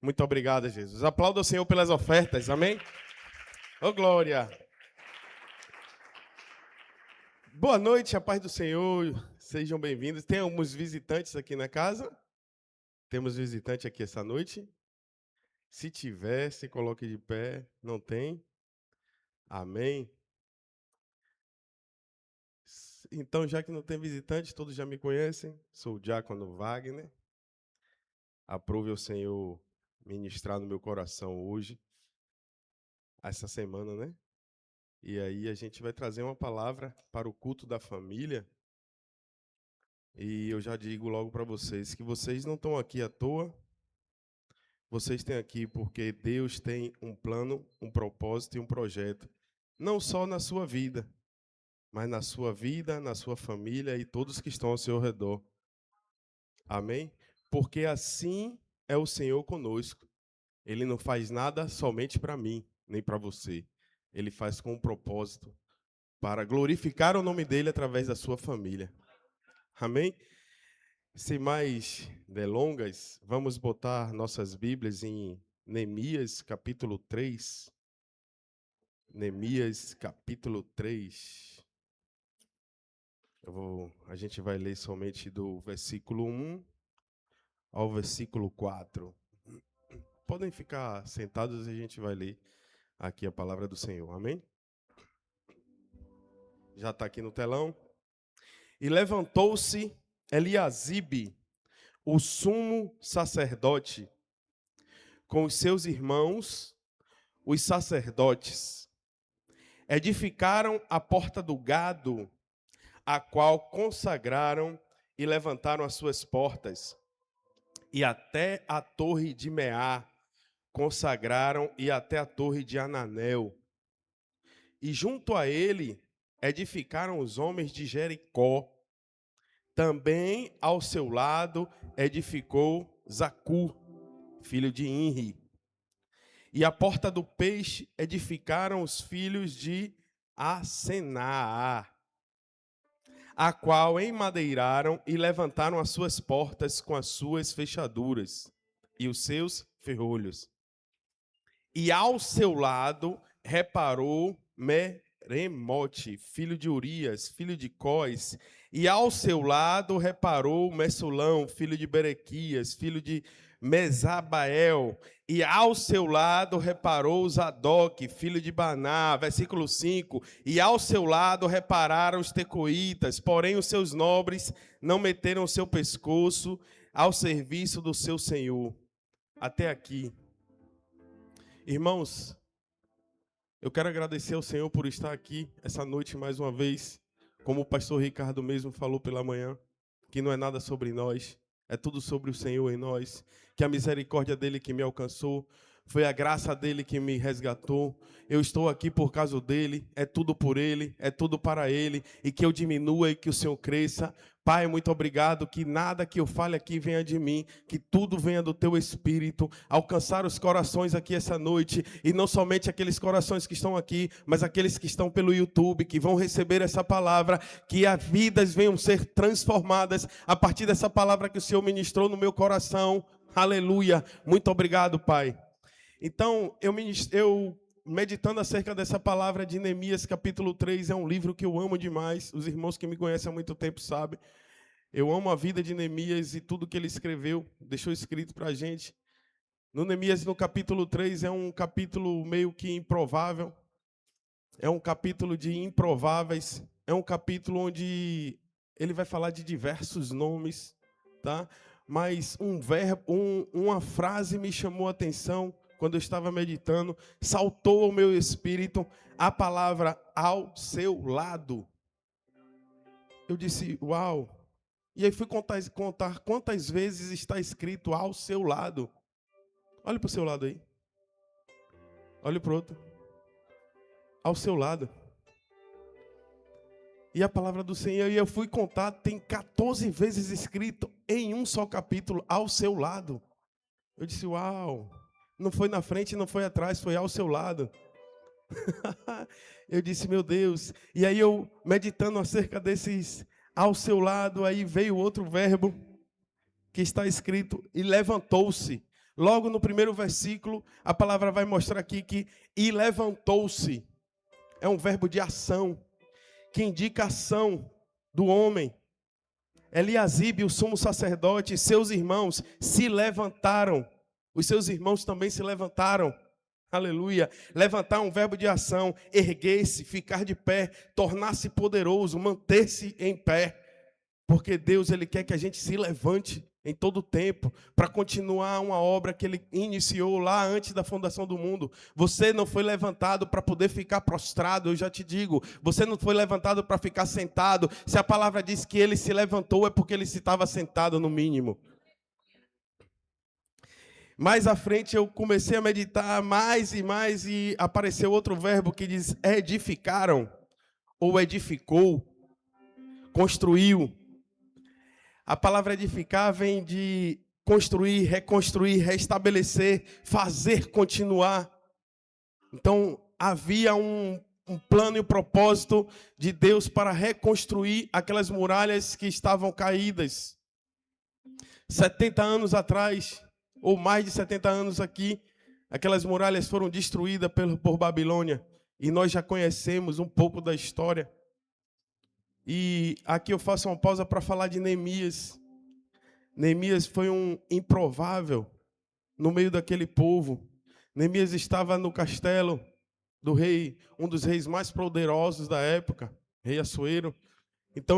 Muito obrigado, Jesus. Aplauda o Senhor pelas ofertas, amém? Ô, glória! Boa noite, a paz do Senhor. Sejam bem-vindos. Tem alguns visitantes aqui na casa? Temos visitante aqui essa noite? Se tiver, se coloque de pé. Não tem? Amém? Então, já que não tem visitante, todos já me conhecem. Sou o diácono Wagner. Aprove o Senhor ministrar no meu coração hoje, essa semana, né? E aí a gente vai trazer uma palavra para o culto da família. E eu já digo logo para vocês que vocês não estão aqui à toa. Vocês estão aqui porque Deus tem um plano, um propósito e um projeto. Não só na sua vida, mas na sua vida, na sua família e todos que estão ao seu redor. Amém? Porque assim é o Senhor conosco. Ele não faz nada somente para mim, nem para você. Ele faz com um propósito para glorificar o nome dele através da sua família. Amém? Sem mais delongas, vamos botar nossas Bíblias em Neemias, capítulo 3. Neemias, capítulo 3. A gente vai ler somente do versículo 1 ao versículo 4. Podem ficar sentados e a gente vai ler aqui a palavra do Senhor. Amém? Já está aqui no telão. E levantou-se Eliasibe, o sumo sacerdote, com os seus irmãos, os sacerdotes, edificaram a porta do gado, a qual consagraram e levantaram as suas portas, e até a torre de Meá consagraram, e até a torre de Ananel. E junto a ele edificaram os homens de Jericó. Também ao seu lado edificou Zacu, filho de Inri. E a porta do peixe edificaram os filhos de Asenaa, a qual emadeiraram e levantaram as suas portas com as suas fechaduras e os seus ferrolhos. E ao seu lado reparou Meremote, filho de Urias, filho de Cós. E ao seu lado reparou Messulão, filho de Berequias, filho de Mesabael. E ao seu lado reparou Zadok, filho de Baná, versículo 5. E ao seu lado repararam os tecoítas, porém os seus nobres não meteram o seu pescoço ao serviço do seu Senhor. Até aqui. Irmãos, eu quero agradecer ao Senhor por estar aqui essa noite mais uma vez. Como o pastor Ricardo mesmo falou pela manhã, que não é nada sobre nós, é tudo sobre o Senhor em nós. Que a misericórdia dele que me alcançou, foi a graça dele que me resgatou. Eu estou aqui por causa dele, é tudo por ele, é tudo para ele. E que eu diminua e que o Senhor cresça. Pai, muito obrigado, que nada que eu fale aqui venha de mim, que tudo venha do teu Espírito, alcançar os corações aqui essa noite, e não somente aqueles corações que estão aqui, mas aqueles que estão pelo YouTube, que vão receber essa palavra, que as vidas venham ser transformadas a partir dessa palavra que o Senhor ministrou no meu coração. Aleluia, muito obrigado, Pai. Então, eu meditando acerca dessa palavra de Neemias, capítulo 3, é um livro que eu amo demais. Os irmãos que me conhecem há muito tempo sabem. Eu amo a vida de Neemias e tudo que ele escreveu, deixou escrito para a gente. No Neemias, no capítulo 3, é um capítulo meio que improvável. É um capítulo de improváveis. É um capítulo onde ele vai falar de diversos nomes, tá? Mas uma frase me chamou a atenção. Quando eu estava meditando, saltou ao meu espírito a palavra ao seu lado. Eu disse, uau. E aí fui contar quantas vezes está escrito ao seu lado. Olha para o seu lado aí. Olha para o outro. Ao seu lado. E a palavra do Senhor, e eu fui contar, tem 14 vezes escrito em um só capítulo, ao seu lado. Eu disse, uau. Não foi na frente, não foi atrás, foi ao seu lado. Eu disse, meu Deus. E aí eu, meditando acerca desses ao seu lado, aí veio outro verbo que está escrito, e levantou-se. Logo no primeiro versículo, a palavra vai mostrar aqui que e levantou-se. É um verbo de ação, que indica a ação do homem. Eliasibe, o sumo sacerdote, e seus irmãos se levantaram. Os seus irmãos também se levantaram. Aleluia. Levantar é um verbo de ação. Erguer-se, ficar de pé, tornar-se poderoso, manter-se em pé. Porque Deus, Ele quer que a gente se levante em todo o tempo, para continuar uma obra que Ele iniciou lá antes da fundação do mundo. Você não foi levantado para poder ficar prostrado, eu já te digo. Você não foi levantado para ficar sentado. Se a palavra diz que Ele se levantou, é porque Ele estava sentado no mínimo. Mais à frente eu comecei a meditar mais e mais e apareceu outro verbo que diz edificaram, ou edificou, construiu. A palavra edificar vem de construir, reconstruir, restabelecer, fazer continuar. Então, havia um plano e um propósito de Deus para reconstruir aquelas muralhas que estavam caídas. 70 anos atrás, ou mais de 70 anos aqui, aquelas muralhas foram destruídas por Babilônia. E nós já conhecemos um pouco da história. E aqui eu faço uma pausa para falar de Neemias. Neemias foi um improvável no meio daquele povo. Neemias estava no castelo do rei, um dos reis mais poderosos da época, rei Assuero. Então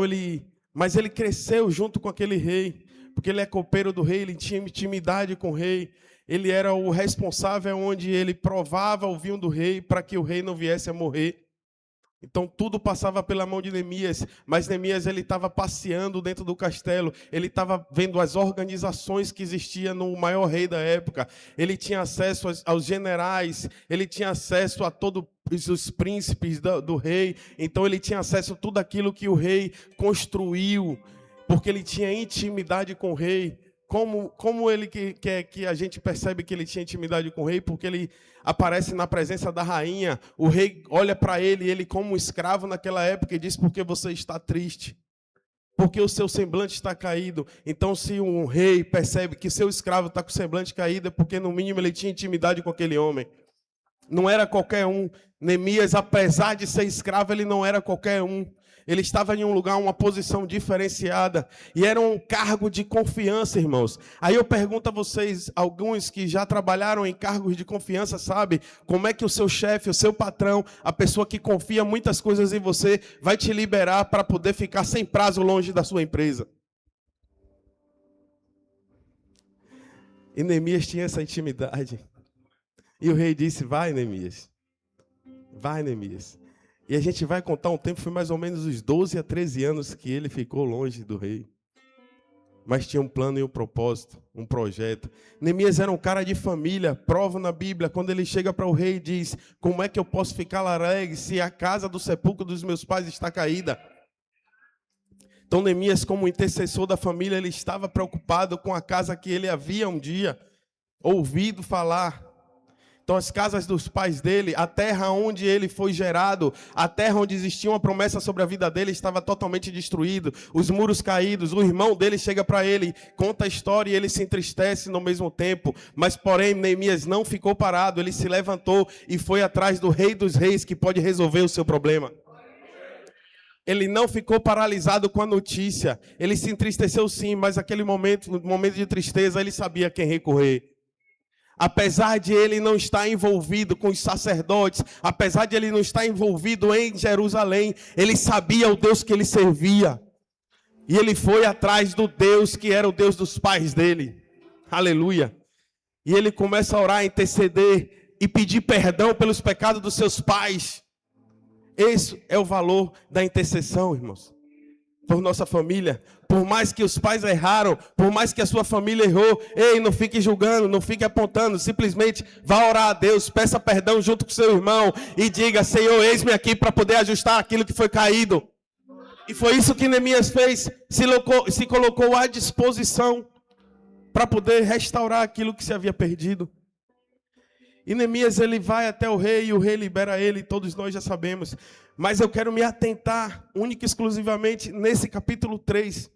mas ele cresceu junto com aquele rei, porque ele é copeiro do rei, ele tinha intimidade com o rei. Ele era o responsável onde ele provava o vinho do rei para que o rei não viesse a morrer. Então tudo passava pela mão de Neemias, mas Neemias ele estava passeando dentro do castelo, ele estava vendo as organizações que existiam no maior rei da época, ele tinha acesso aos generais, ele tinha acesso a todos os príncipes do rei, então ele tinha acesso a tudo aquilo que o rei construiu, porque ele tinha intimidade com o rei. Como ele que a gente percebe que ele tinha intimidade com o rei? Porque ele aparece na presença da rainha. O rei olha para ele como um escravo naquela época e diz: porque você está triste? Porque o seu semblante está caído. Então, se um rei percebe que seu escravo está com o semblante caído, é porque no mínimo ele tinha intimidade com aquele homem. Não era qualquer um. Neemias, apesar de ser escravo, ele não era qualquer um. Ele estava em um lugar, uma posição diferenciada. E era um cargo de confiança, irmãos. Aí eu pergunto a vocês, alguns que já trabalharam em cargos de confiança, sabe? Como é que o seu chefe, o seu patrão, a pessoa que confia muitas coisas em você, vai te liberar para poder ficar sem prazo longe da sua empresa? E Neemias tinha essa intimidade. E o rei disse: vai, Neemias. Vai, Neemias. E a gente vai contar um tempo, foi mais ou menos os 12 a 13 anos que ele ficou longe do rei. Mas tinha um plano e um propósito, um projeto. Neemias era um cara de família, prova na Bíblia, quando ele chega para o rei e diz: como é que eu posso ficar alegre se a casa do sepulcro dos meus pais está caída? Então Neemias, como intercessor da família, ele estava preocupado com a casa que ele havia um dia ouvido falar. Então as casas dos pais dele, a terra onde ele foi gerado, a terra onde existia uma promessa sobre a vida dele estava totalmente destruída, os muros caídos. O irmão dele chega para ele, conta a história e ele se entristece no mesmo tempo. Mas porém Neemias não ficou parado, ele se levantou e foi atrás do rei dos reis que pode resolver o seu problema. Ele não ficou paralisado com a notícia, ele se entristeceu sim, mas naquele momento, no momento de tristeza, ele sabia a quem recorrer. Apesar de ele não estar envolvido com os sacerdotes, apesar de ele não estar envolvido em Jerusalém, ele sabia o Deus que ele servia. E ele foi atrás do Deus que era o Deus dos pais dele. Aleluia. E ele começa a orar, interceder e pedir perdão pelos pecados dos seus pais. Esse é o valor da intercessão, irmãos. Por nossa família, por mais que os pais erraram, por mais que a sua família errou, ei, não fique julgando, não fique apontando, simplesmente vá orar a Deus, peça perdão junto com seu irmão e diga: Senhor, eis-me aqui para poder ajustar aquilo que foi caído. E foi isso que Neemias fez, se colocou à disposição para poder restaurar aquilo que se havia perdido. E Neemias, ele vai até o rei e o rei libera ele, todos nós já sabemos. Mas eu quero me atentar única e exclusivamente nesse capítulo 3,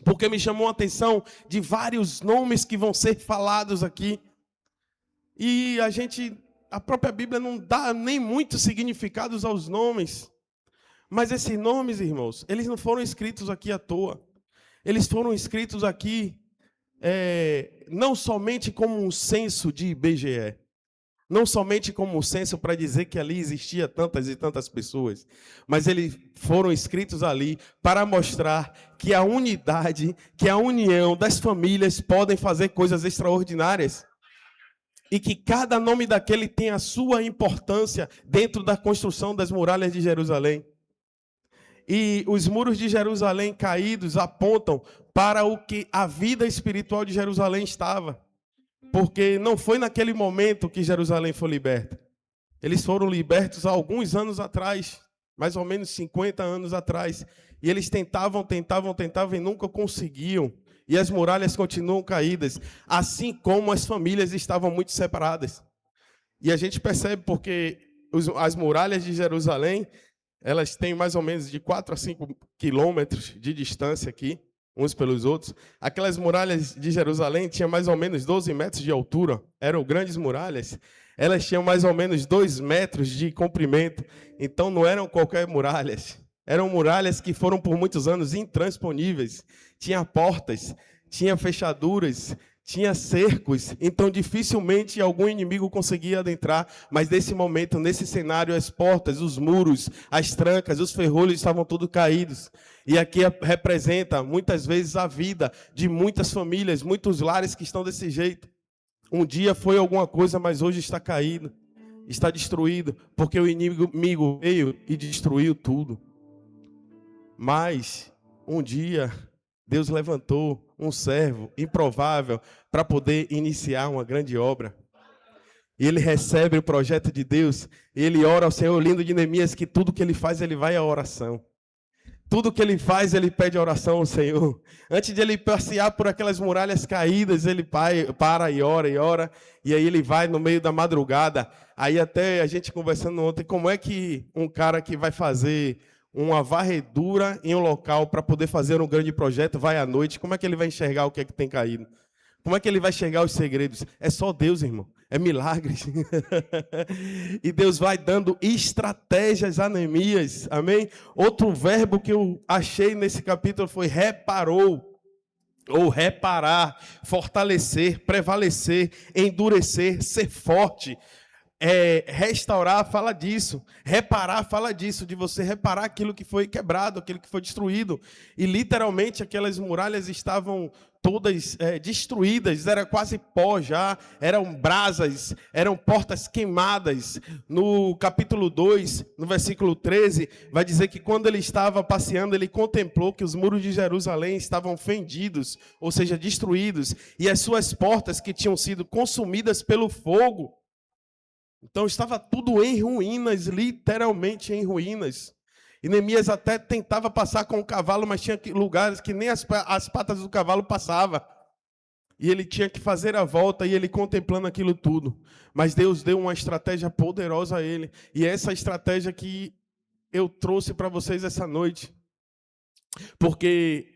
porque me chamou a atenção de vários nomes que vão ser falados aqui. E a própria Bíblia não dá nem muitos significados aos nomes. Mas esses nomes, irmãos, eles não foram escritos aqui à toa. Eles foram escritos aqui não somente como um censo de IBGE, não somente como um censo para dizer que ali existia tantas e tantas pessoas, mas eles foram escritos ali para mostrar que a unidade, que a união das famílias podem fazer coisas extraordinárias. E que cada nome daquele tem a sua importância dentro da construção das muralhas de Jerusalém. E os muros de Jerusalém caídos apontam para o que a vida espiritual de Jerusalém estava. Porque não foi naquele momento que Jerusalém foi liberta. Eles foram libertos há alguns anos atrás, mais ou menos 50 anos atrás. E eles tentavam e nunca conseguiam. E as muralhas continuam caídas, assim como as famílias estavam muito separadas. E a gente percebe porque as muralhas de Jerusalém, elas têm mais ou menos de 4 a 5 quilômetros de distância aqui, uns pelos outros. Aquelas muralhas de Jerusalém tinham mais ou menos 12 metros de altura, eram grandes muralhas. Elas tinham mais ou menos 2 metros de comprimento, então não eram qualquer muralhas. Eram muralhas que foram por muitos anos intransponíveis. Tinha portas, tinha fechaduras, tinha cercos, então dificilmente algum inimigo conseguia adentrar, mas nesse momento, nesse cenário, as portas, os muros, as trancas, os ferrolhos estavam todos caídos. E aqui representa, muitas vezes, a vida de muitas famílias, muitos lares que estão desse jeito. Um dia foi alguma coisa, mas hoje está caído, está destruído, porque o inimigo veio e destruiu tudo. Mas, um dia, Deus levantou um servo improvável para poder iniciar uma grande obra. E ele recebe o projeto de Deus, e ele ora ao Senhor, lindo de Neemias, que tudo que ele faz, ele vai à oração. Tudo que ele faz, ele pede oração ao Senhor. Antes de ele passear por aquelas muralhas caídas, ele para e ora, e aí ele vai no meio da madrugada. Aí até a gente conversando ontem, como é que um cara que vai fazer uma varredura em um local para poder fazer um grande projeto, vai à noite, como é que ele vai enxergar o que é que tem caído? Como é que ele vai enxergar os segredos? É só Deus, irmão. É milagres. E Deus vai dando estratégias a Neemias. Amém? Outro verbo que eu achei nesse capítulo foi reparou. Ou reparar, fortalecer, prevalecer, endurecer, ser forte. Restaurar fala disso, reparar fala disso, de você reparar aquilo que foi quebrado, aquilo que foi destruído. E literalmente aquelas muralhas estavam todas destruídas, era quase pó já, eram brasas, eram portas queimadas. No capítulo 2, no versículo 13, vai dizer que quando ele estava passeando, ele contemplou que os muros de Jerusalém estavam fendidos, ou seja, destruídos, e as suas portas que tinham sido consumidas pelo fogo. Então estava tudo em ruínas, literalmente em ruínas. E Neemias até tentava passar com o cavalo, mas tinha lugares que nem as patas do cavalo passavam. E ele tinha que fazer a volta, e ele contemplando aquilo tudo. Mas Deus deu uma estratégia poderosa a ele. E é essa estratégia que eu trouxe para vocês essa noite. Porque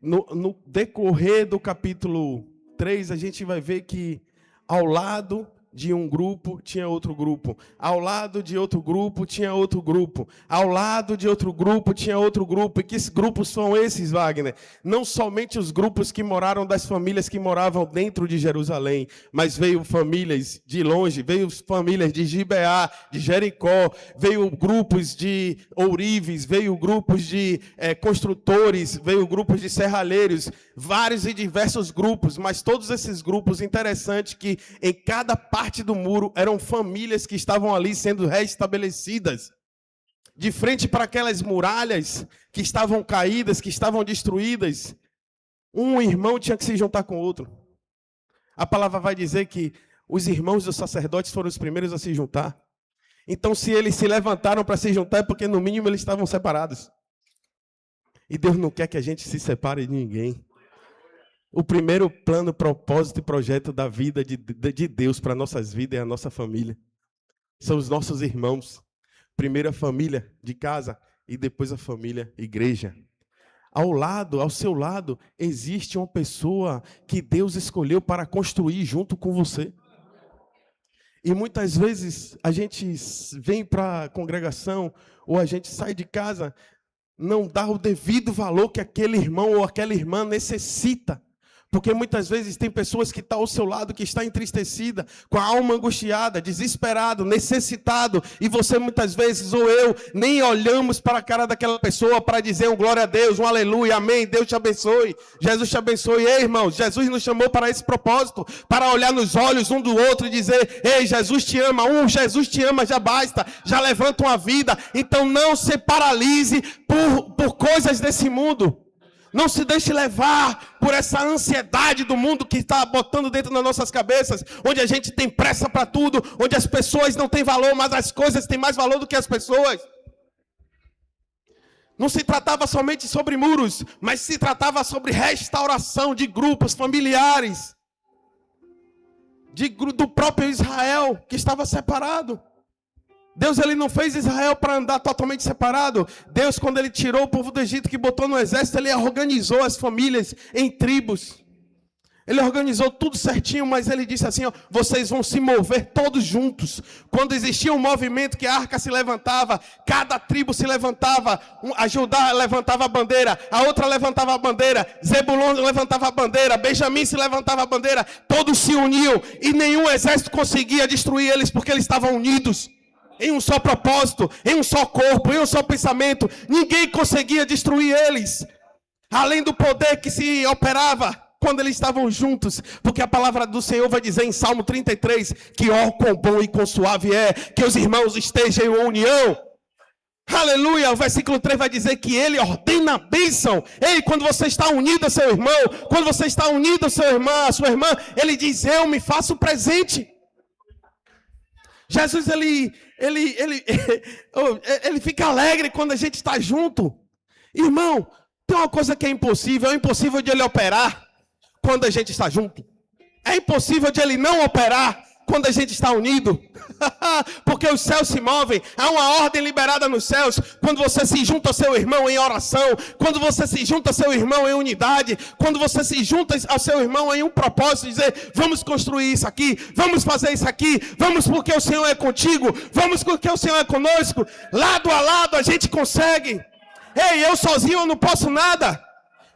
no decorrer do capítulo 3, a gente vai ver que ao lado de um grupo tinha outro grupo, ao lado de outro grupo tinha outro grupo, ao lado de outro grupo tinha outro grupo. E que grupos são esses, Wagner? Não somente os grupos que moraram das famílias que moravam dentro de Jerusalém, mas veio famílias de longe, veio famílias de Gibeá, de Jericó, veio grupos de ourives, veio grupos de construtores, veio grupos de serralheiros, vários e diversos grupos, mas todos esses grupos, interessantes que em cada parte do muro eram famílias que estavam ali sendo restabelecidas. De frente para aquelas muralhas que estavam caídas, que estavam destruídas, um irmão tinha que se juntar com o outro. A palavra vai dizer que os irmãos dos sacerdotes foram os primeiros a se juntar. Então, se eles se levantaram para se juntar, é porque no mínimo eles estavam separados. E Deus não quer que a gente se separe de ninguém. O primeiro plano, propósito e projeto da vida de Deus para nossas vidas é a nossa família. São os nossos irmãos. Primeiro a família de casa e depois a família igreja. Ao seu lado, existe uma pessoa que Deus escolheu para construir junto com você. E muitas vezes a gente vem para a congregação ou a gente sai de casa, não dá o devido valor que aquele irmão ou aquela irmã necessita. Porque muitas vezes tem pessoas que estão ao seu lado, que está entristecida, com a alma angustiada, desesperado, necessitado. E você muitas vezes, ou eu, nem olhamos para a cara daquela pessoa para dizer um glória a Deus, um aleluia, amém, Deus te abençoe, Jesus te abençoe. Ei, irmãos, Jesus nos chamou para esse propósito, para olhar nos olhos um do outro e dizer, ei, Jesus te ama, Jesus te ama, já basta, já levanta uma vida. Então não se paralise por coisas desse mundo. Não se deixe levar por essa ansiedade do mundo que está botando dentro das nossas cabeças, onde a gente tem pressa para tudo, onde as pessoas não têm valor, mas as coisas têm mais valor do que as pessoas. Não se tratava somente sobre muros, mas se tratava sobre restauração de grupos familiares, do próprio Israel, que estava separado. Deus, ele não fez Israel para andar totalmente separado. Deus, quando ele tirou o povo do Egito, que botou no exército, ele organizou as famílias em tribos. Ele organizou tudo certinho, mas ele disse assim, ó, vocês vão se mover todos juntos. Quando existia um movimento que a arca se levantava, cada tribo se levantava, a Judá levantava a bandeira, a outra levantava a bandeira, Zebulon levantava a bandeira, Benjamim se levantava a bandeira, todos se uniam e nenhum exército conseguia destruir eles porque eles estavam unidos. Em um só propósito, em um só corpo, em um só pensamento. Ninguém conseguia destruir eles. Além do poder que se operava quando eles estavam juntos. Porque a palavra do Senhor vai dizer em Salmo 33, que ó, quão bom e quão suave é que os irmãos estejam em união. Aleluia, o versículo 3 vai dizer que ele ordena a bênção. Ei, quando você está unido a seu irmão, quando você está unido a seu irmão, a sua irmã, ele diz, eu me faço presente. Jesus, ele fica alegre quando a gente está junto. Irmão, tem uma coisa que é impossível de ele operar quando a gente está junto. É impossível de ele não operar quando a gente está unido. Porque os céus se movem, há uma ordem liberada nos céus. Quando você se junta ao seu irmão em oração, quando você se junta ao seu irmão em unidade, quando você se junta ao seu irmão em um propósito, dizer, vamos construir isso aqui, vamos fazer isso aqui, vamos porque o Senhor é contigo, vamos porque o Senhor é conosco, lado a lado a gente consegue. Ei, eu sozinho eu não posso nada,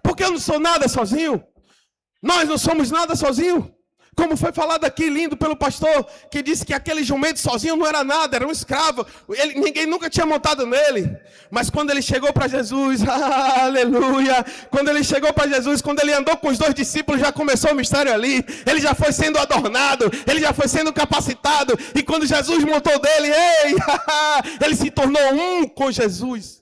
porque eu não sou nada sozinho. Nós não somos nada sozinhos. Como foi falado aqui, lindo, pelo pastor, que disse que aquele jumento sozinho não era nada, era um escravo. Ninguém nunca tinha montado nele. Mas quando ele chegou para Jesus, aleluia. Quando ele chegou para Jesus, quando ele andou com os 2 discípulos, já começou o mistério ali. Ele já foi sendo adornado, ele já foi sendo capacitado. E quando Jesus montou dele, ele se tornou um com Jesus.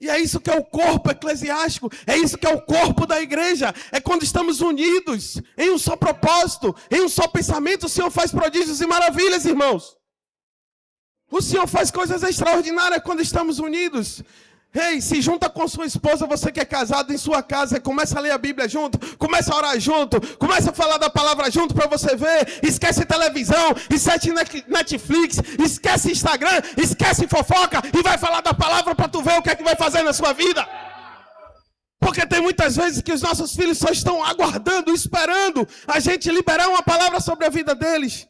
E é isso que é o corpo eclesiástico, é isso que é o corpo da igreja. É quando estamos unidos em um só propósito, em um só pensamento. O Senhor faz prodígios e maravilhas, irmãos. O Senhor faz coisas extraordinárias quando estamos unidos. Ei, se junta com sua esposa, você que é casado em sua casa, começa a ler a Bíblia junto, começa a orar junto, começa a falar da palavra junto para você ver. Esquece televisão, esquece Netflix, esquece Instagram, esquece fofoca e vai falar da palavra para tu ver o que é que vai fazer na sua vida. Porque tem muitas vezes que os nossos filhos só estão aguardando, esperando a gente liberar uma palavra sobre a vida deles.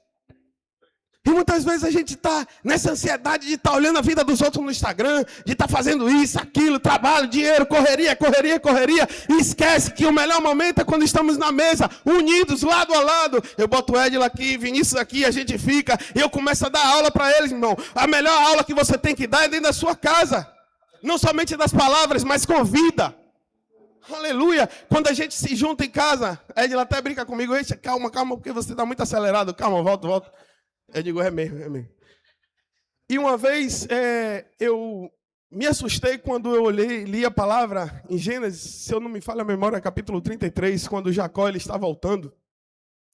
E muitas vezes a gente está nessa ansiedade de estar olhando a vida dos outros no Instagram, de estar fazendo isso, aquilo, trabalho, dinheiro, correria, e esquece que o melhor momento é quando estamos na mesa, unidos, lado a lado. Eu boto o Edila aqui, Vinícius aqui, a gente fica, e eu começo a dar aula para eles, irmão. A melhor aula que você tem que dar é dentro da sua casa. Não somente das palavras, mas com vida. Aleluia. Quando a gente se junta em casa, Edila até brinca comigo, calma, porque você está muito acelerado. Calma, volta. Eu digo, é mesmo. E uma vez eu me assustei quando eu li a palavra em Gênesis, se eu não me falha a memória, capítulo 33, quando Jacó ele está voltando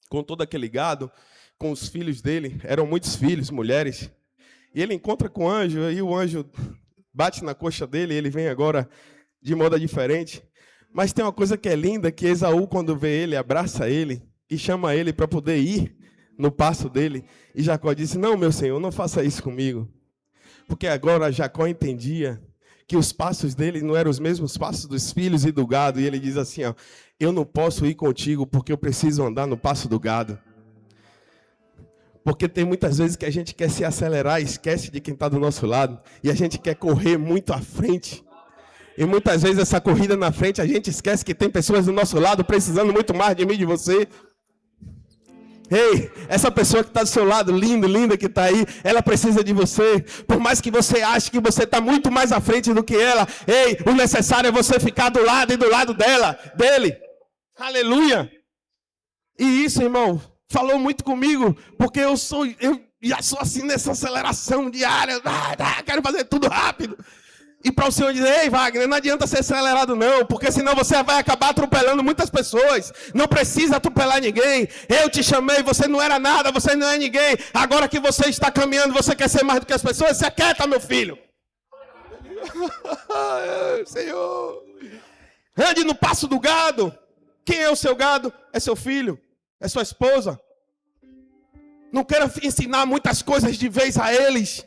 com todo aquele gado, com os filhos dele, eram muitos filhos, mulheres, e ele encontra com o anjo, e o anjo bate na coxa dele, e ele vem agora de modo diferente. Mas tem uma coisa que é linda, que Esaú, quando vê ele, abraça ele e chama ele para poder ir no passo dele, e Jacó disse, não, meu senhor, não faça isso comigo, porque agora Jacó entendia que os passos dele não eram os mesmos passos dos filhos e do gado, e ele diz assim, ó, eu não posso ir contigo, porque eu preciso andar no passo do gado, Porque tem muitas vezes que a gente quer se acelerar, esquece de quem está do nosso lado, e a gente quer correr muito à frente. E muitas vezes essa corrida na frente, a gente esquece que tem pessoas do nosso lado precisando muito mais de mim e de você. Ei, essa pessoa que está do seu lado, linda que está aí, ela precisa de você. Por mais que você ache que você está muito mais à frente do que ela, ei, o necessário é você ficar do lado e do lado dele. Aleluia. E isso, irmão, falou muito comigo, porque eu já sou assim nessa aceleração diária, quero fazer tudo rápido. E para o Senhor dizer, ei Wagner, não adianta ser acelerado não, porque senão você vai acabar atropelando muitas pessoas. Não precisa atropelar ninguém. Eu te chamei, você não era nada, você não é ninguém. Agora que você está caminhando, você quer ser mais do que as pessoas? Se aquieta, meu filho. Senhor. Ande no passo do gado. Quem é o seu gado? É seu filho, é sua esposa. Não quero ensinar muitas coisas de vez a eles.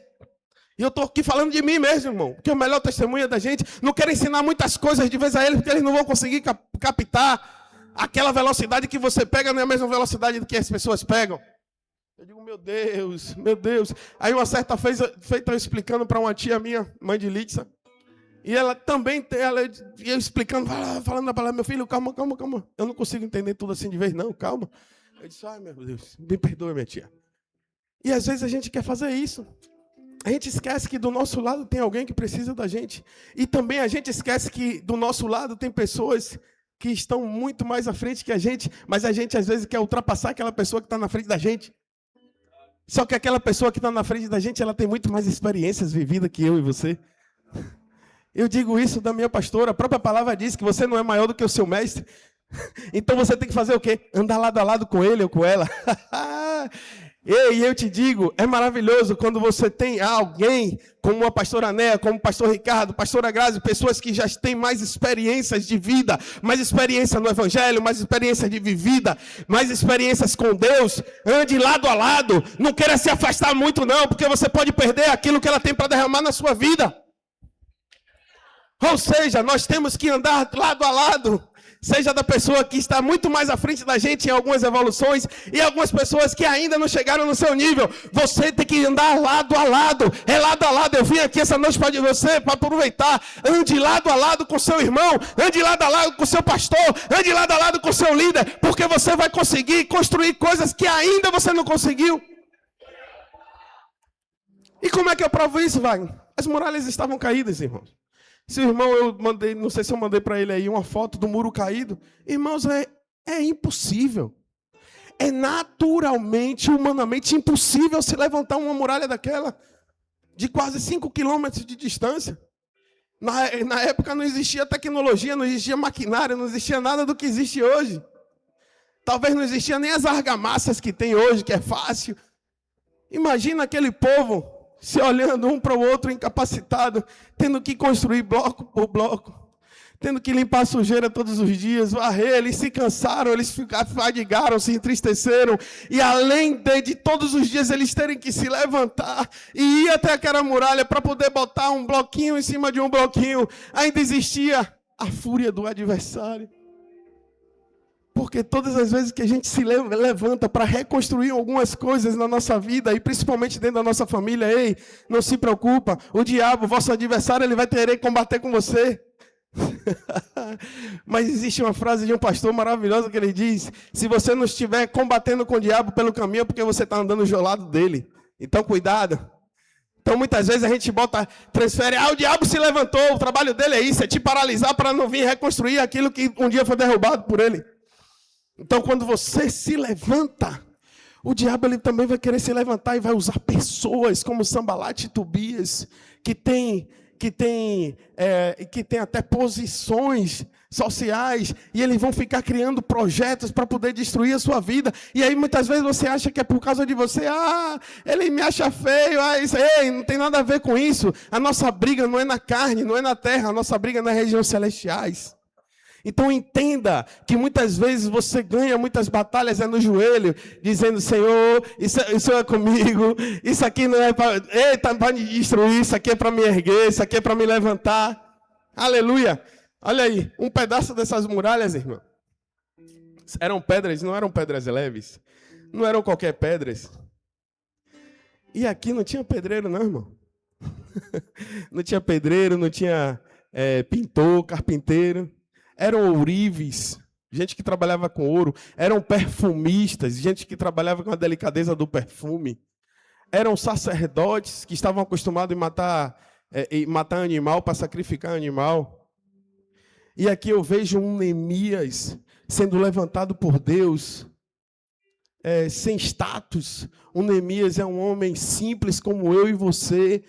E eu estou aqui falando de mim mesmo, irmão. Que é o melhor testemunho da gente. Não quero ensinar muitas coisas de vez a eles, porque eles não vão conseguir captar aquela velocidade que você pega, não é a mesma velocidade que as pessoas pegam. Eu digo, meu Deus. Aí uma certa feita eu explicando para uma tia minha, mãe de Litsa. E ela também, ia explicando, falando na palavra, meu filho, calma. Eu não consigo entender tudo assim de vez, não, calma. Eu disse, ai meu Deus, me perdoe, minha tia. E às vezes a gente quer fazer isso. A gente esquece que do nosso lado tem alguém que precisa da gente. E também a gente esquece que do nosso lado tem pessoas que estão muito mais à frente que a gente, mas a gente às vezes quer ultrapassar aquela pessoa que está na frente da gente. Só que aquela pessoa que está na frente da gente, ela tem muito mais experiências vividas que eu e você. Eu digo isso da minha pastora, a própria palavra diz que você não é maior do que o seu mestre. Então você tem que fazer o quê? Andar lado a lado com ele ou com ela. E eu te digo, é maravilhoso quando você tem alguém como a pastora Néa, como o pastor Ricardo, pastora Grazi, pessoas que já têm mais experiências de vida, mais experiência no evangelho, mais experiência de vivida, mais experiências com Deus. Ande lado a lado, não queira se afastar muito não, porque você pode perder aquilo que ela tem para derramar na sua vida. Ou seja, nós temos que andar lado a lado. Seja da pessoa que está muito mais à frente da gente em algumas evoluções e algumas pessoas que ainda não chegaram no seu nível. Você tem que andar lado a lado. É lado a lado. Eu vim aqui essa noite para você, para aproveitar. Ande lado a lado com seu irmão. Ande lado a lado com seu pastor. Ande lado a lado com seu líder. Porque você vai conseguir construir coisas que ainda você não conseguiu. E como é que eu provo isso, Wagner? As muralhas estavam caídas, irmãos. Se o irmão, eu mandei, não sei se eu mandei para ele aí uma foto do muro caído. Irmãos, é impossível. É naturalmente, humanamente impossível se levantar uma muralha daquela de quase 5 quilômetros de distância. Na época não existia tecnologia, não existia maquinário, não existia nada do que existe hoje. Talvez não existia nem as argamassas que tem hoje, que é fácil. Imagina aquele povo se olhando um para o outro incapacitado, tendo que construir bloco por bloco, tendo que limpar a sujeira todos os dias, varrer. Eles se cansaram, eles fadigaram, se entristeceram, e além de todos os dias eles terem que se levantar e ir até aquela muralha para poder botar um bloquinho em cima de um bloquinho, ainda existia a fúria do adversário. Porque todas as vezes que a gente se levanta para reconstruir algumas coisas na nossa vida, e principalmente dentro da nossa família, ei, não se preocupa, o diabo, vosso adversário, ele vai querer combater com você. Mas existe uma frase de um pastor maravilhosa que ele diz: se você não estiver combatendo com o diabo pelo caminho, é porque você está andando do lado dele. Então cuidado. Então muitas vezes a gente transfere, o diabo se levantou, o trabalho dele é isso, é te paralisar para não vir reconstruir aquilo que um dia foi derrubado por ele. Então, quando você se levanta, o diabo ele também vai querer se levantar e vai usar pessoas como Sambalate e Tobias, que tem até posições sociais, e eles vão ficar criando projetos para poder destruir a sua vida. E aí muitas vezes você acha que é por causa de você, ele me acha feio, isso, ei, não tem nada a ver com isso. A nossa briga não é na carne, não é na terra, a nossa briga é nas regiões celestiais. Então entenda que muitas vezes você ganha muitas batalhas no joelho, dizendo: Senhor, isso é comigo, isso aqui não é para me destruir, isso aqui é para me erguer, isso aqui é para me levantar. Aleluia! Olha aí, um pedaço dessas muralhas, irmão. Eram pedras, não eram pedras leves, não eram qualquer pedras. E aqui não tinha pedreiro, não, irmão. Não tinha pedreiro, não tinha pintor, carpinteiro. Eram ourives, gente que trabalhava com ouro. Eram perfumistas, gente que trabalhava com a delicadeza do perfume. Eram sacerdotes que estavam acostumados em matar animal, para sacrificar animal. E aqui eu vejo um Neemias sendo levantado por Deus, sem status. O Neemias é um homem simples como eu e você,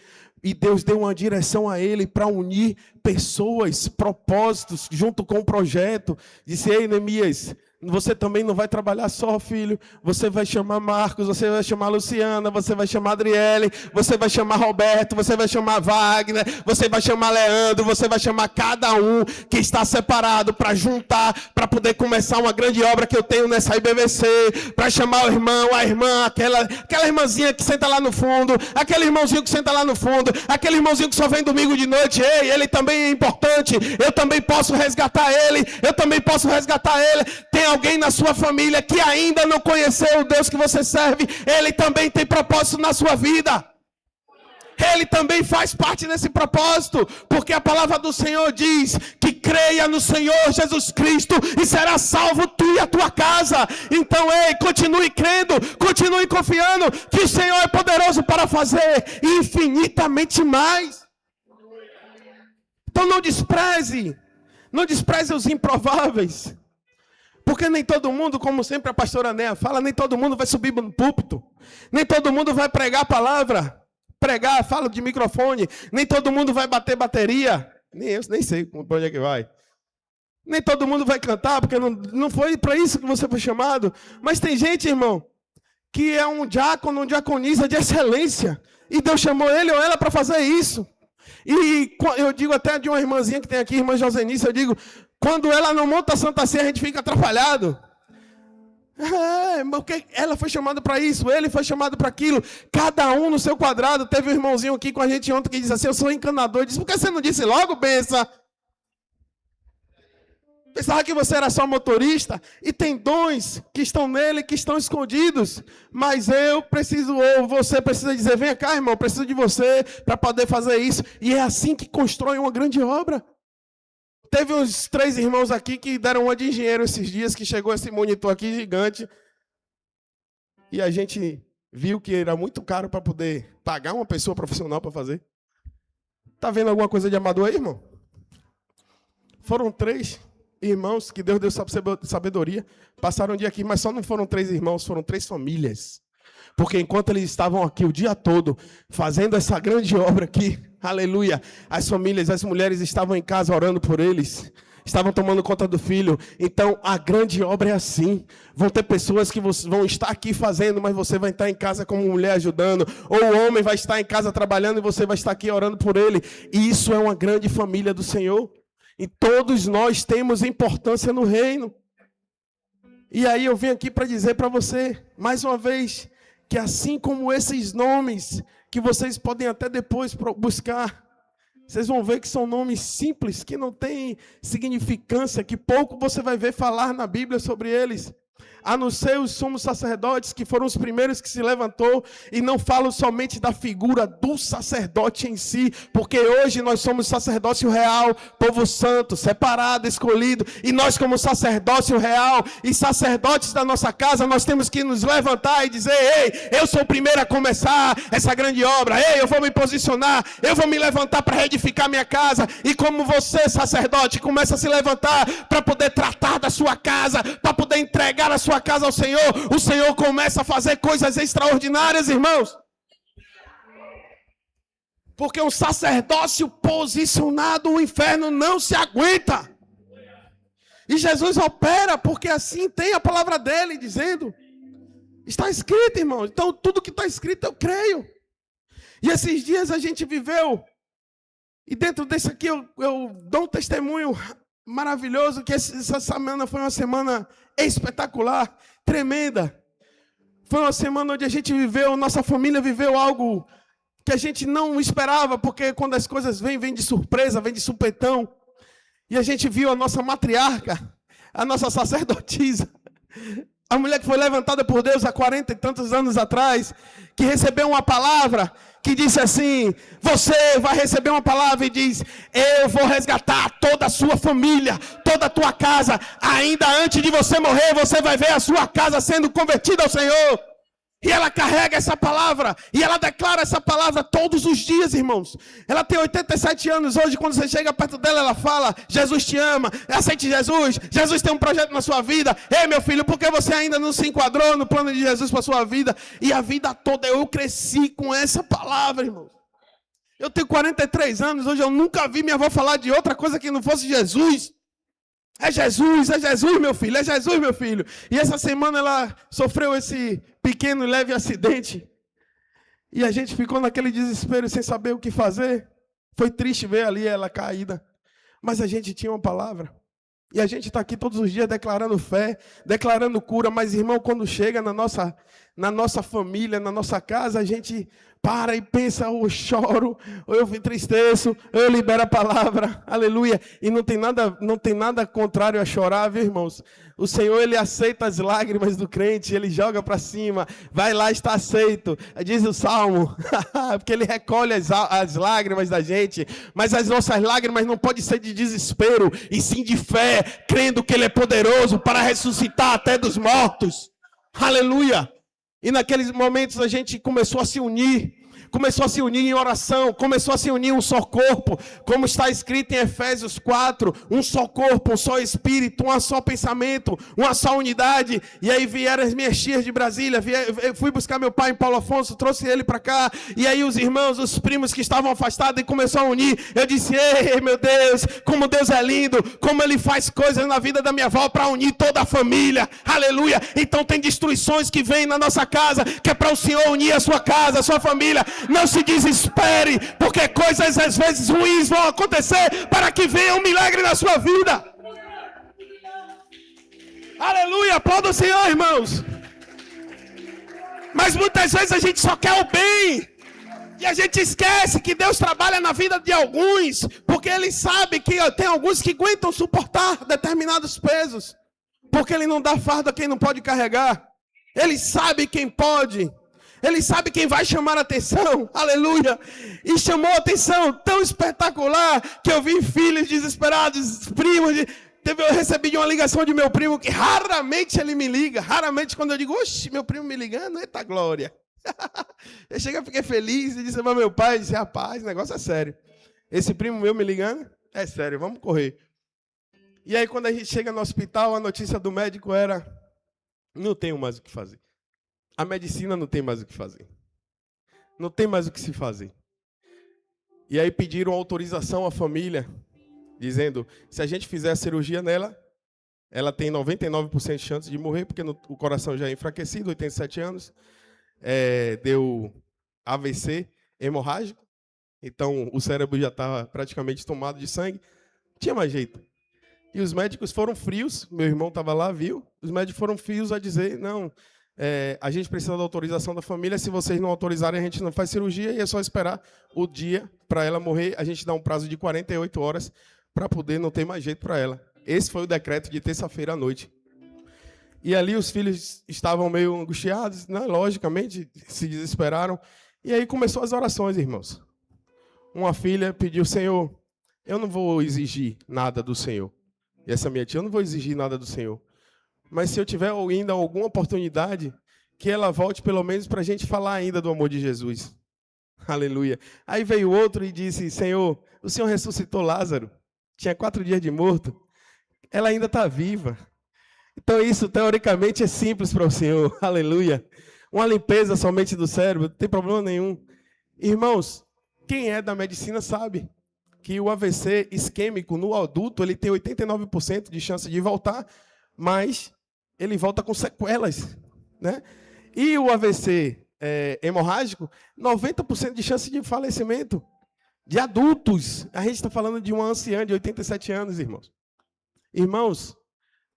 e Deus deu uma direção a ele para unir pessoas, propósitos, junto com o projeto. Disse: ei, Neemias, você também não vai trabalhar só, filho. Você vai chamar Marcos, você vai chamar Luciana, você vai chamar Adriele, você vai chamar Roberto, você vai chamar Wagner, você vai chamar Leandro, você vai chamar cada um que está separado para juntar, para poder começar uma grande obra que eu tenho nessa IBVC, para chamar o irmão, a irmã, aquela irmãzinha que senta lá no fundo, aquele irmãozinho que senta lá no fundo, aquele irmãozinho que só vem domingo de noite. Ei, ele também é importante, eu também posso resgatar ele, eu também posso resgatar ele. Tem alguém na sua família que ainda não conheceu o Deus que você serve, ele também tem propósito na sua vida. Ele também faz parte desse propósito, porque a palavra do Senhor diz que creia no Senhor Jesus Cristo e será salvo tu e a tua casa. Então, ei, continue crendo, continue confiando que o Senhor é poderoso para fazer infinitamente mais. Então não despreze os improváveis. Porque nem todo mundo, como sempre a pastora Néa fala, nem todo mundo vai subir no púlpito. Nem todo mundo vai pregar a palavra. Fala de microfone. Nem todo mundo vai bater bateria. Nem sei para onde é que vai. Nem todo mundo vai cantar, porque não foi para isso que você foi chamado. Mas tem gente, irmão, que é um diácono, um diaconisa de excelência. E Deus chamou ele ou ela para fazer isso. E eu digo até de uma irmãzinha que tem aqui, irmã Josenice, eu digo... Quando ela não monta a Santa Ceia, a gente fica atrapalhado. Porque ela foi chamada para isso, ele foi chamado para aquilo. Cada um no seu quadrado. Teve um irmãozinho aqui com a gente ontem que disse assim: eu sou encanador. Eu disse: por que você não disse logo, benção? Pensava que você era só motorista. E tem dons que estão nele, que estão escondidos. Mas eu preciso, ou você precisa dizer: vem cá, irmão, eu preciso de você para poder fazer isso. E é assim que constrói uma grande obra. Teve uns 3 irmãos aqui que deram uma de engenheiro esses dias, que chegou esse monitor aqui gigante. E a gente viu que era muito caro para poder pagar uma pessoa profissional para fazer. Tá vendo alguma coisa de amador aí, irmão? Foram 3 irmãos que Deus deu sabedoria. Passaram um dia aqui, mas só não foram 3 irmãos, foram 3 famílias. Porque enquanto eles estavam aqui o dia todo, fazendo essa grande obra aqui, aleluia, as famílias, as mulheres estavam em casa orando por eles, estavam tomando conta do filho. Então, a grande obra é assim. Vão ter pessoas que vão estar aqui fazendo, mas você vai estar em casa como mulher ajudando. Ou o homem vai estar em casa trabalhando e você vai estar aqui orando por ele. E isso é uma grande família do Senhor. E todos nós temos importância no reino. E aí eu vim aqui para dizer para você, mais uma vez, que assim como esses nomes, que vocês podem até depois buscar, vocês vão ver que são nomes simples, que não têm significância, que pouco você vai ver falar na Bíblia sobre eles. A não ser os sumos sacerdotes, que foram os primeiros que se levantou, e não falo somente da figura do sacerdote em si, porque hoje nós somos sacerdócio real, povo santo, separado, escolhido, e nós como sacerdócio real e sacerdotes da nossa casa, nós temos que nos levantar e dizer: ei, eu sou o primeiro a começar essa grande obra, ei, eu vou me posicionar, eu vou me levantar para reedificar minha casa. E como você, sacerdote, começa a se levantar para poder tratar da sua casa, para poder entregar a sua casa ao Senhor, o Senhor começa a fazer coisas extraordinárias, irmãos. Porque um sacerdócio posicionado, o inferno não se aguenta. E Jesus opera, porque assim tem a palavra dele dizendo. Está escrito, irmão. Então tudo que está escrito eu creio. E esses dias a gente viveu, e dentro desse aqui eu dou um testemunho maravilhoso, que essa semana foi uma semana espetacular, tremenda. Foi uma semana onde a gente viveu, nossa família viveu algo que a gente não esperava, porque quando as coisas vêm de surpresa, vêm de supetão. E a gente viu a nossa matriarca, a nossa sacerdotisa, A mulher que foi levantada por Deus há 40 e tantos anos atrás, que recebeu uma palavra, que disse assim, você vai receber uma palavra e diz, eu vou resgatar toda a sua família, toda a tua casa, ainda antes de você morrer, você vai ver a sua casa sendo convertida ao Senhor. E ela carrega essa palavra, e ela declara essa palavra todos os dias, irmãos. Ela tem 87 anos hoje, quando você chega perto dela, ela fala, Jesus te ama, aceite Jesus, Jesus tem um projeto na sua vida. Ei, meu filho, por que você ainda não se enquadrou no plano de Jesus para a sua vida? E a vida toda eu cresci com essa palavra, irmãos. Eu tenho 43 anos, hoje eu nunca vi minha avó falar de outra coisa que não fosse Jesus. É Jesus, meu filho, é Jesus, meu filho. E essa semana ela sofreu esse pequeno e leve acidente. E a gente ficou naquele desespero sem saber o que fazer. Foi triste ver ali ela caída. Mas a gente tinha uma palavra. E a gente está aqui todos os dias declarando fé, declarando cura. Mas, irmão, quando chega na nossa família, na nossa casa, a gente para e pensa, ou eu choro, ou eu me entristeço, ou eu libero a palavra, aleluia. E não tem nada contrário a chorar, viu, irmãos? O Senhor, Ele aceita as lágrimas do crente, Ele joga para cima, vai lá, está aceito, diz o Salmo, porque Ele recolhe as lágrimas da gente, mas as nossas lágrimas não podem ser de desespero, e sim de fé, crendo que Ele é poderoso para ressuscitar até dos mortos, aleluia. E naqueles momentos a gente começou a se unir em oração, começou a se unir um só corpo, como está escrito em Efésios 4, um só corpo, um só espírito, um só pensamento, uma só unidade. E aí vieram as minhas tias de Brasília, eu fui buscar meu pai em Paulo Afonso, trouxe ele para cá, e aí os irmãos, os primos que estavam afastados, e começou a unir. Eu disse, ei, meu Deus, como Deus é lindo, como Ele faz coisas na vida da minha avó para unir toda a família, aleluia. Então tem destruições que vêm na nossa casa, que é para o Senhor unir a sua casa, a sua família. Não se desespere, porque coisas às vezes ruins vão acontecer para que venha um milagre na sua vida. Aleluia, aplauda o Senhor, irmãos. Mas muitas vezes a gente só quer o bem. E a gente esquece que Deus trabalha na vida de alguns, porque Ele sabe que tem alguns que aguentam suportar determinados pesos, porque Ele não dá fardo a quem não pode carregar. Ele sabe quem pode. Ele sabe quem vai chamar a atenção, aleluia, e chamou a atenção tão espetacular, que eu vi filhos desesperados, primos, eu recebi uma ligação de meu primo, que raramente ele me liga, raramente quando eu digo, oxe, meu primo me ligando, eita glória, eu cheguei, fiquei feliz, e disse para meu pai, disse, rapaz, o negócio é sério, esse primo meu me ligando, é sério, vamos correr. E aí quando a gente chega no hospital, a notícia do médico era, não tenho mais o que fazer. A medicina não tem mais o que fazer. Não tem mais o que se fazer. E aí pediram autorização à família, dizendo, se a gente fizer a cirurgia nela, ela tem 99% de chance de morrer, porque o coração já é enfraquecido, 87 anos, deu AVC hemorrágico, então o cérebro já estava praticamente tomado de sangue, não tinha mais jeito. E os médicos foram frios, meu irmão estava lá, viu? Os médicos foram frios a dizer, não, a gente precisa da autorização da família, se vocês não autorizarem, a gente não faz cirurgia, e é só esperar o dia para ela morrer, a gente dá um prazo de 48 horas para poder não ter mais jeito para ela. Esse foi o decreto de terça-feira à noite. E ali os filhos estavam meio angustiados, né? Logicamente, se desesperaram, e aí começou as orações, irmãos. Uma filha pediu, Senhor, eu não vou exigir nada do Senhor. E essa minha tia, eu não vou exigir nada do Senhor. Mas se eu tiver ainda alguma oportunidade, que ela volte pelo menos para a gente falar ainda do amor de Jesus. Aleluia. Aí veio outro e disse, Senhor, o Senhor ressuscitou Lázaro. Tinha 4 dias de morto. Ela ainda está viva. Então isso, teoricamente, é simples para o Senhor. Aleluia. Uma limpeza somente do cérebro, não tem problema nenhum. Irmãos, quem é da medicina sabe que o AVC isquêmico no adulto, ele tem 89% de chance de voltar, mas ele volta com sequelas, né? E o AVC hemorrágico, 90% de chance de falecimento de adultos. A gente está falando de uma anciã de 87 anos, irmãos. Irmãos,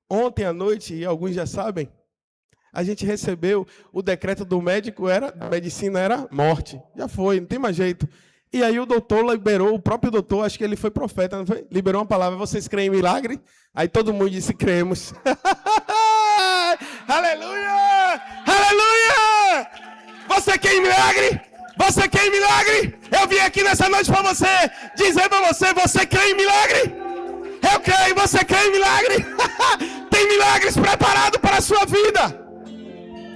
ontem à noite, e alguns já sabem, a gente recebeu o decreto do médico, da medicina era morte. Já foi, não tem mais jeito. E aí o doutor liberou, o próprio doutor, acho que ele foi profeta, não foi? Liberou uma palavra, vocês creem em milagre? Aí todo mundo disse, cremos. Aleluia! Você quer milagre? Você quer milagre? Eu vim aqui nessa noite para você dizer para você: você crê em milagre? Eu creio. Você crê em milagre? Tem milagres preparados para a sua vida.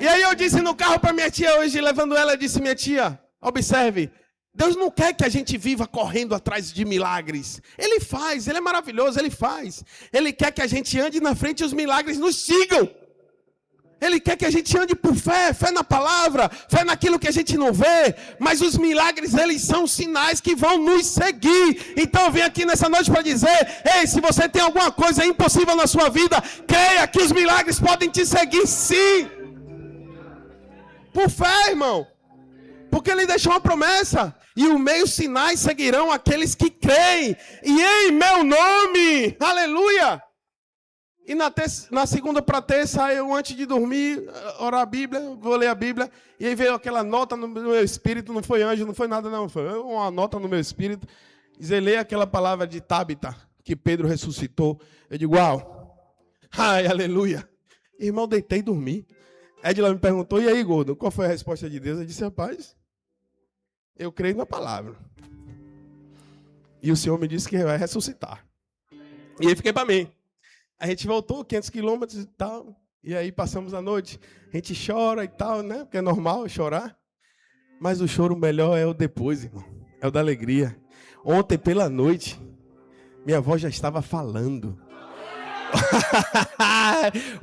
E aí eu disse no carro para minha tia hoje, levando ela, eu disse: minha tia, observe, Deus não quer que a gente viva correndo atrás de milagres. Ele faz, Ele é maravilhoso, Ele faz. Ele quer que a gente ande na frente e os milagres nos sigam. Ele quer que a gente ande por fé, fé na palavra, fé naquilo que a gente não vê. Mas os milagres, eles são sinais que vão nos seguir. Então eu vim aqui nessa noite para dizer: ei, se você tem alguma coisa impossível na sua vida, creia que os milagres podem te seguir sim. Por fé, irmão. Porque Ele deixou uma promessa. E os meus sinais seguirão aqueles que creem. E em meu nome. Aleluia. E na segunda para terça, eu antes de dormir, orar a Bíblia, vou ler a Bíblia. E aí veio aquela nota no meu espírito. Não foi anjo, não foi nada não. Foi uma nota no meu espírito. Zelei aquela palavra de Tábita, que Pedro ressuscitou. Eu digo: uau. Ai, aleluia. Irmão, deitei e dormi. Edila me perguntou: e aí, Gordo, qual foi a resposta de Deus? Eu disse: rapaz, eu creio na palavra. E o Senhor me disse que vai ressuscitar. E aí fiquei para mim. A gente voltou 500 quilômetros e tal. E aí passamos a noite. A gente chora e tal, né? Porque é normal chorar. Mas o choro melhor é o depois, irmão. É o da alegria. Ontem pela noite, minha avó já estava falando.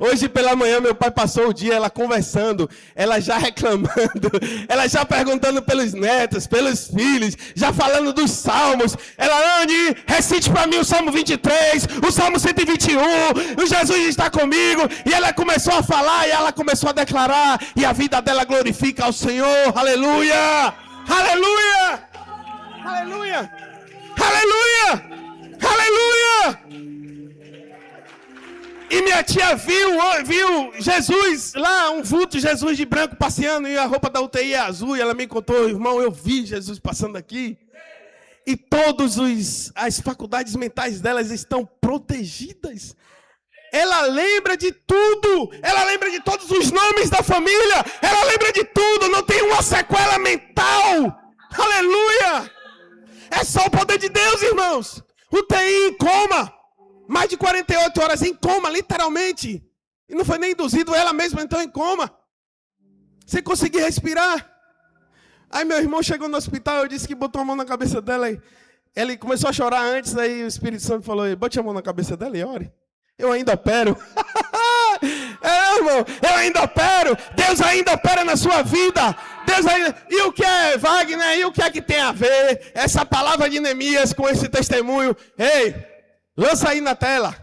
Hoje pela manhã meu pai passou o dia ela conversando, ela já reclamando, ela já perguntando pelos netos, pelos filhos, já falando dos salmos. Ela: Andy, recite para mim o Salmo 23, o Salmo 121, o Jesus está comigo. E ela começou a falar e ela começou a declarar, e a vida dela glorifica ao Senhor. Aleluia, aleluia, aleluia, aleluia, aleluia. E minha tia viu Jesus lá, um vulto, Jesus de branco passeando, e a roupa da UTI é azul. E ela me contou: irmão, eu vi Jesus passando aqui. E todas as faculdades mentais delas estão protegidas. Ela lembra de tudo. Ela lembra de todos os nomes da família. Ela lembra de tudo. Não tem uma sequela mental. Aleluia. É só o poder de Deus, irmãos. UTI em coma. Mais de 48 horas em coma, literalmente. E não foi nem induzido, ela mesma entrou em coma. Sem conseguir respirar. Aí meu irmão chegou no hospital, eu disse que botou a mão na cabeça dela. Ele começou a chorar antes, aí o Espírito Santo falou: bote a mão na cabeça dela e ore. Eu ainda opero. Irmão, eu ainda opero. Deus ainda opera na sua vida. Deus ainda... E o que é, Wagner? E o que é que tem a ver essa palavra de Neemias com esse testemunho? Ei! Lança aí na tela,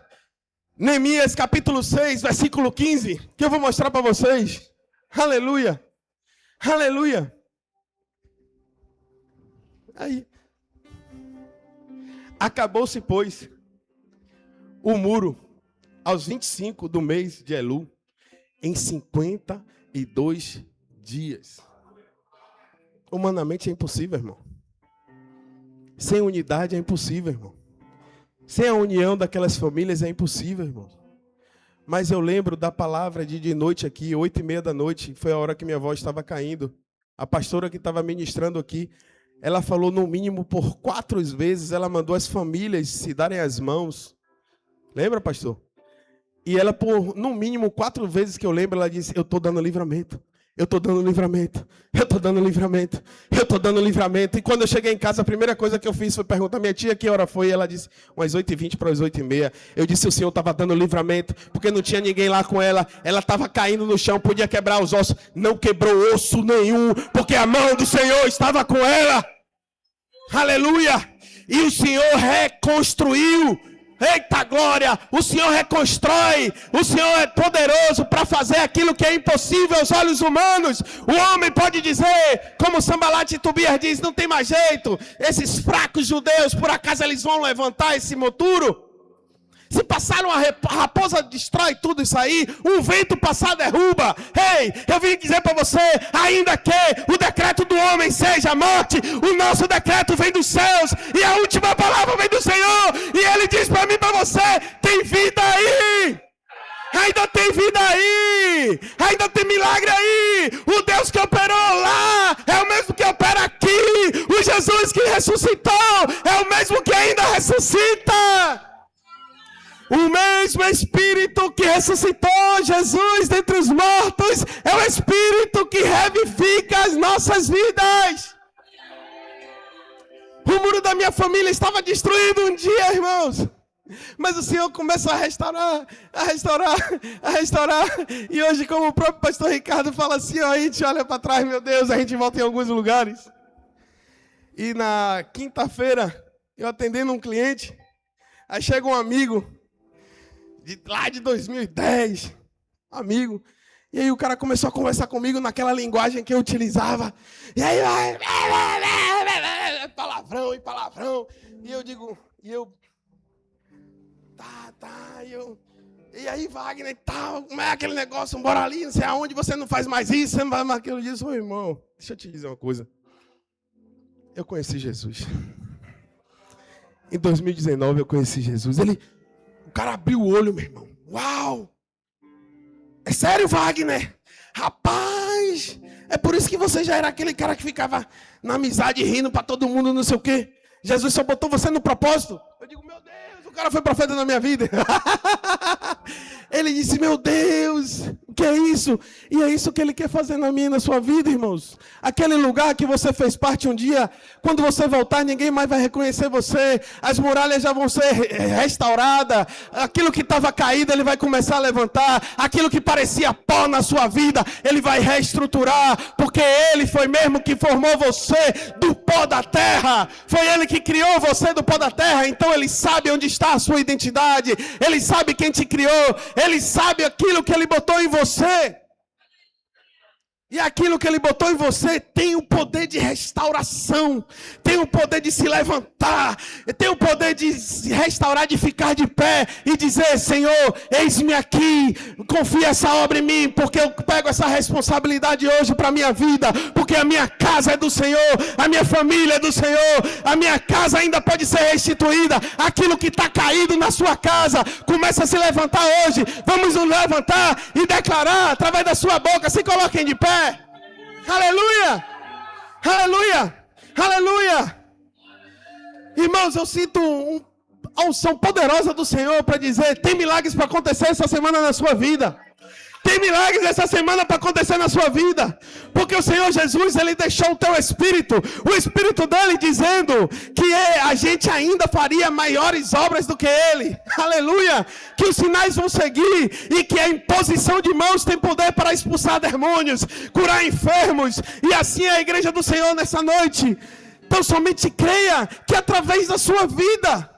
Neemias capítulo 6, versículo 15, que eu vou mostrar para vocês. Aleluia, aleluia. Aí, acabou-se, pois, o muro aos 25 do mês de Elu, em 52 dias. Humanamente é impossível, irmão. Sem unidade é impossível, irmão. Sem a união daquelas famílias é impossível, irmão. Mas eu lembro da palavra de noite aqui, 8h30 da noite, foi a hora que minha avó estava caindo. A pastora que estava ministrando aqui, ela falou no mínimo por 4 vezes, ela mandou as famílias se darem as mãos. Lembra, pastor? E ela, por no mínimo 4 vezes que eu lembro, ela disse: eu estou dando livramento. Eu estou dando livramento, eu estou dando livramento, eu estou dando livramento. E quando eu cheguei em casa, a primeira coisa que eu fiz foi perguntar à minha tia que hora foi. E ela disse: umas 8h20 para as 8h30. Eu disse: o Senhor estava dando livramento, porque não tinha ninguém lá com ela. Ela estava caindo no chão, podia quebrar os ossos. Não quebrou osso nenhum, porque a mão do Senhor estava com ela. Aleluia! E o Senhor reconstruiu. Eita glória, o Senhor reconstrói, o Senhor é poderoso para fazer aquilo que é impossível aos olhos humanos. O homem pode dizer, como Sambalat e Tobias diz: não tem mais jeito, esses fracos judeus, por acaso eles vão levantar esse moturo? Se passar uma raposa, destrói tudo isso aí. Um vento passar, derruba. Ei, eu vim dizer para você, ainda que o decreto do homem seja a morte, o nosso decreto vem dos céus. E a última palavra vem do Senhor. E Ele diz para mim e para você: tem vida aí. Ainda tem vida aí. Ainda tem milagre aí. O Deus que operou lá é o mesmo que opera aqui. O Jesus que ressuscitou é o mesmo que ainda ressuscita. O mesmo Espírito que ressuscitou Jesus dentre os mortos é o Espírito que revivifica as nossas vidas. O muro da minha família estava destruído um dia, irmãos. Mas o Senhor começa a restaurar. E hoje, como o próprio pastor Ricardo fala assim, ó, a gente olha para trás, meu Deus, a gente volta em alguns lugares. E na quinta-feira, eu atendendo um cliente, aí chega um amigo, lá de 2010, amigo. E aí o cara começou a conversar comigo naquela linguagem que eu utilizava. E aí, palavrão e palavrão. E eu digo, e aí, Wagner e tal, como é aquele negócio, bora ali, não sei aonde, você não faz mais isso, você não faz mais aquilo. Eu disse, ô irmão, deixa eu te dizer uma coisa. Eu conheci Jesus. Em 2019 eu conheci Jesus. O cara abriu o olho, meu irmão. Uau! É sério, Wagner? Rapaz, é por isso que você já era aquele cara que ficava na amizade rindo pra todo mundo, não sei o quê. Jesus só botou você no propósito. Eu digo, meu Deus, o cara foi profeta na minha vida. Ele disse, meu Deus, o que é isso? E é isso que ele quer fazer na minha e na sua vida, irmãos. Aquele lugar que você fez parte um dia, quando você voltar, ninguém mais vai reconhecer você. As muralhas já vão ser restauradas. Aquilo que estava caído, ele vai começar a levantar. Aquilo que parecia pó na sua vida, ele vai reestruturar. Porque ele foi mesmo que formou você do pó da terra. Foi ele que criou você do pó da terra. Então ele sabe onde está a sua identidade. Ele sabe quem te criou. Ele sabe aquilo que ele botou em você. E aquilo que ele botou em você tem o poder de restauração, tem o poder de se levantar, tem o poder de se restaurar, de ficar de pé e dizer, Senhor, eis-me aqui, confia essa obra em mim, porque eu pego essa responsabilidade hoje para a minha vida, porque a minha casa é do Senhor, a minha família é do Senhor, a minha casa ainda pode ser restituída, aquilo que está caído na sua casa, começa a se levantar hoje, vamos nos levantar e declarar através da sua boca, se coloquem de pé. Aleluia! Aleluia! Aleluia! Irmãos, eu sinto a unção poderosa do Senhor para dizer, tem milagres para acontecer essa semana na sua vida. Tem milagres essa semana para acontecer na sua vida. Porque o Senhor Jesus, Ele deixou o teu Espírito. O Espírito dEle dizendo que a gente ainda faria maiores obras do que Ele. Aleluia. Que os sinais vão seguir. E que a imposição de mãos tem poder para expulsar demônios. Curar enfermos. E assim é a igreja do Senhor nessa noite. Então somente creia que através da sua vida.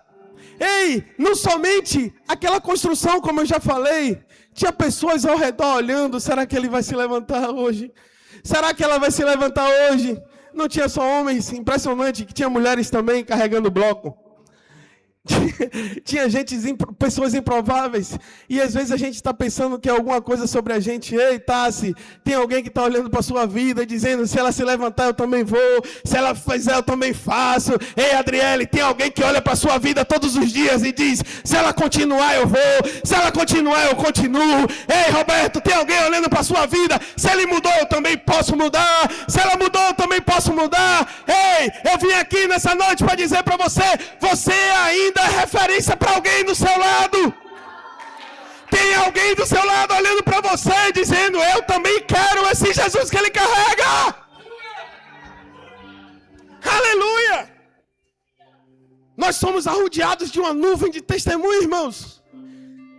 Ei, não somente aquela construção como eu já falei. Tinha pessoas ao redor olhando, será que ele vai se levantar hoje? Será que ela vai se levantar hoje? Não tinha só homens, impressionante, que tinha mulheres também carregando bloco. Tinha pessoas improváveis. E às vezes a gente está pensando que é alguma coisa sobre a gente. Ei, Tassi, tem alguém que está olhando para a sua vida e dizendo, se ela se levantar eu também vou, se ela fizer eu também faço. Ei, Adriele, tem alguém que olha para a sua vida todos os dias e diz, se ela continuar eu vou, se ela continuar eu continuo. Ei, Roberto, tem alguém olhando para a sua vida, se ele mudou eu também posso mudar, se ela mudou eu também posso mudar. Ei, eu vim aqui nessa noite para dizer para você, você ainda é referência para alguém do seu lado. Tem alguém do seu lado olhando para você dizendo, eu também quero esse Jesus que ele carrega. Aleluia. Nós somos arrodeados de uma nuvem de testemunho, irmãos.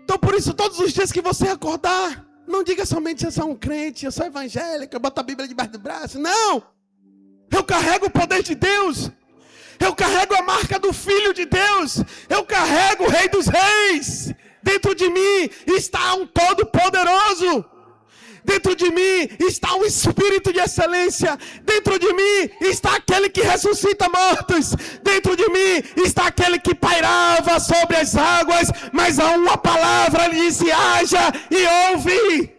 Então por isso todos os dias que você acordar, não diga somente eu sou um crente, eu sou evangélico, eu boto a Bíblia debaixo do braço. Não. Eu carrego o poder de Deus. Eu carrego a marca do Filho de Deus. Eu carrego o Rei dos Reis. Dentro de mim está um Todo-Poderoso. Dentro de mim está um Espírito de excelência. Dentro de mim está aquele que ressuscita mortos. Dentro de mim está aquele que pairava sobre as águas. Mas a uma palavra lhe disse, haja e ouve.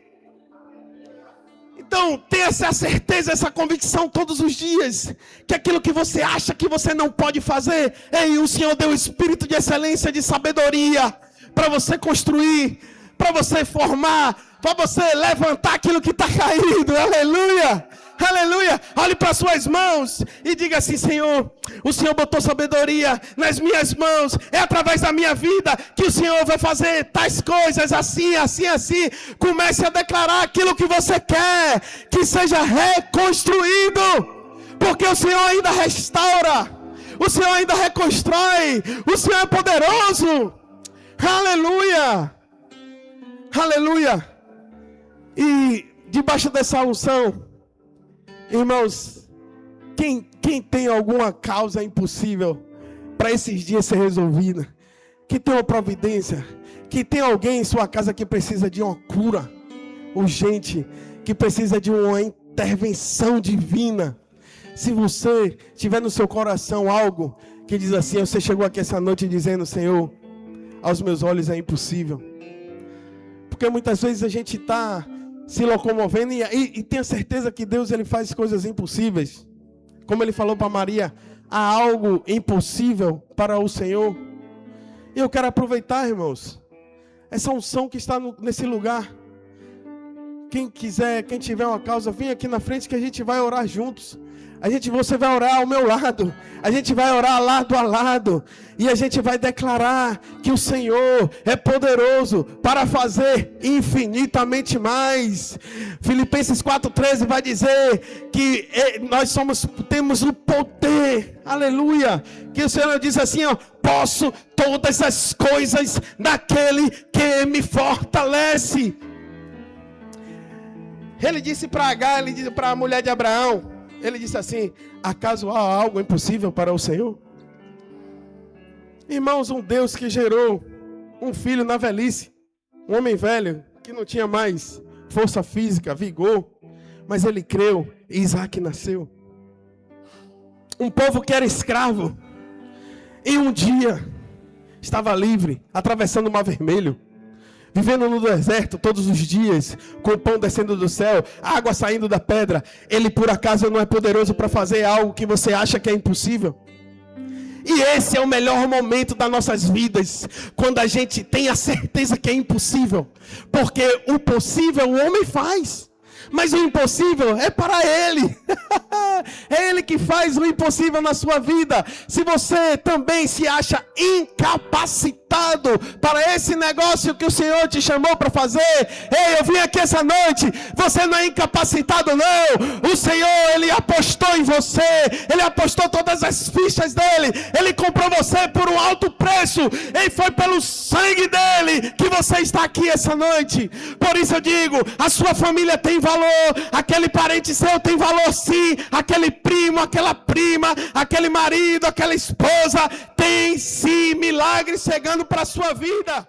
Então, tenha essa certeza, essa convicção todos os dias, que aquilo que você acha que você não pode fazer, ei, o Senhor deu o espírito de excelência, de sabedoria, para você construir, para você formar, para você levantar aquilo que está caído. Aleluia! Aleluia! Olhe para suas mãos e diga assim: Senhor, o Senhor botou sabedoria nas minhas mãos. É através da minha vida que o Senhor vai fazer tais coisas, assim, assim, assim. Comece a declarar aquilo que você quer, que seja reconstruído, porque o Senhor ainda restaura, o Senhor ainda reconstrói, o Senhor é poderoso. Aleluia! Aleluia! E debaixo dessa unção, irmãos, quem tem alguma causa impossível para esses dias ser resolvida, que tem uma providência, que tem alguém em sua casa que precisa de uma cura urgente, que precisa de uma intervenção divina, se você tiver no seu coração algo que diz assim: você chegou aqui essa noite dizendo: Senhor, aos meus olhos é impossível, porque muitas vezes a gente está se locomovendo e tenha certeza que Deus, ele faz coisas impossíveis. Como ele falou para Maria: há algo impossível para o Senhor. E eu quero aproveitar, irmãos, essa unção que está nesse lugar. Quem quiser, quem tiver uma causa, vem aqui na frente que a gente vai orar juntos. Você vai orar ao meu lado, a gente vai orar lado a lado, e a gente vai declarar que o Senhor é poderoso para fazer infinitamente mais. Filipenses 4,13 vai dizer que nós temos o poder, aleluia, que o Senhor diz assim: ó, posso todas as coisas naquele que me fortalece. Ele disse para Agar, ele disse para a mulher de Abraão, ele disse assim: acaso há algo impossível para o Senhor? Irmãos, um Deus que gerou um filho na velhice, um homem velho que não tinha mais força física, vigor, mas ele creu e Isaac nasceu. Um povo que era escravo e um dia estava livre, atravessando o Mar Vermelho, vivendo no deserto todos os dias, com o pão descendo do céu, água saindo da pedra. Ele por acaso não é poderoso para fazer algo que você acha que é impossível? E esse é o melhor momento das nossas vidas, quando a gente tem a certeza que é impossível, porque o possível o homem faz, mas o impossível é para Ele. É Ele que faz o impossível na sua vida. Se você também se acha incapacitado para esse negócio que o Senhor te chamou para fazer, ei, eu vim aqui essa noite, você não é incapacitado não. O Senhor, Ele apostou em você, Ele apostou todas as fichas dEle, Ele comprou você por um alto preço, e foi pelo sangue dEle que você está aqui essa noite. Por isso eu digo, a sua família tem valor, aquele parente seu tem valor sim, aquele primo, aquela prima, aquele marido, aquela esposa, tem sim milagre chegando para a sua vida.